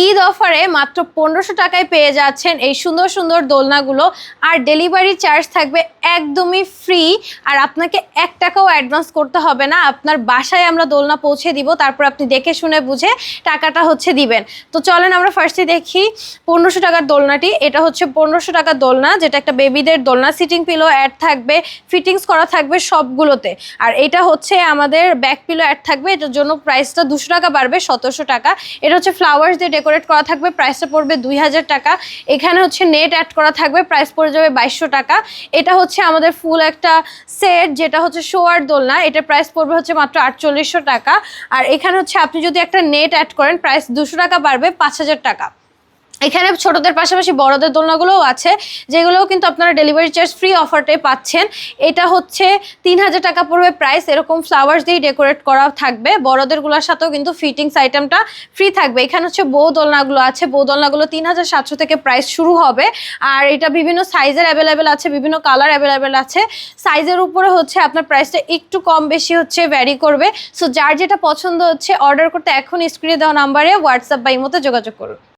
ঈদ অফারে মাত্র 1500 টাকায় পেয়ে যাচ্ছেন এই সুন্দর সুন্দর দোলনাগুলো। আর ডেলিভারি চার্জ থাকবে একদমই ফ্রি। আর আপনাকে 1 টাকাও অ্যাডভান্স করতে হবে না, আপনার বাসায় আমরা দোলনা পৌঁছে দিব, তারপর আপনি দেখে শুনে বুঝে টাকাটা দিবেন। তো চলেন আমরা ফার্স্টে দেখি 1500 টাকার দোলনাটি। এটা হচ্ছে 1500 টাকার দোলনা, যেটা একটা বেবিদের দোলনা। সিটিং পিলো অ্যাড থাকবে, ফিটিংস করা থাকবে সবগুলোতে। আর এটা হচ্ছে আমাদের ব্যাক পিলো অ্যাড থাকবে, এটার জন্য প্রাইসটা 200 টাকা বাড়বে, 1700 টাকা। এটা হচ্ছে ফ্লাওয়ার্স দিয়ে ডেকোরেট করা থাকবে, প্রাইসটা পড়বে 2000 টাকা। এখানে হচ্ছে নেট অ্যাড করা থাকবে, প্রাইস পড়ে যাবে 2200 টাকা। এটা হচ্ছে আমাদের ফুল একটা সেট, যেটা হচ্ছে শোয়ার দোলনা, এটার প্রাইস পড়বে হচ্ছে মাত্র 4800 টাকা। আর এখানে হচ্ছে আপনি যদি একটা নেট অ্যাড করেন, প্রাইস 200 টাকা বাড়বে, 5000 টাকা। এখানে ছোটদের পাশাপাশি বড়দের দোলনাগুলোও আছে, যেগুলোও কিন্তু আপনারা ডেলিভারি চার্জ ফ্রি অফারটাই পাচ্ছেন। এটা হচ্ছে 3000 টাকা পড়বে প্রাইস, এরকম ফ্লাওয়ার্স দিয়ে ডেকোরেট করা থাকবে। বড়দেরগুলোর সাথেও কিন্তু ফিটিংস আইটেমটা ফ্রি থাকবে। এখানে হচ্ছে বউ দোলনাগুলো আছে, বউ দোলনাগুলো 3700 থেকে প্রাইস শুরু হবে। আর এটা বিভিন্ন সাইজের অ্যাভেলেবেল আছে, বিভিন্ন কালার অ্যাভেলেবেল আছে। সাইজের উপরে হচ্ছে আপনার প্রাইসটা একটু কম বেশি হচ্ছে ভ্যারি করবে। সো যার যেটা পছন্দ হচ্ছে অর্ডার করতে এখন স্ক্রিনে দেওয়া নাম্বারে হোয়াটসঅ্যাপ বা ইমোতে যোগাযোগ করুন।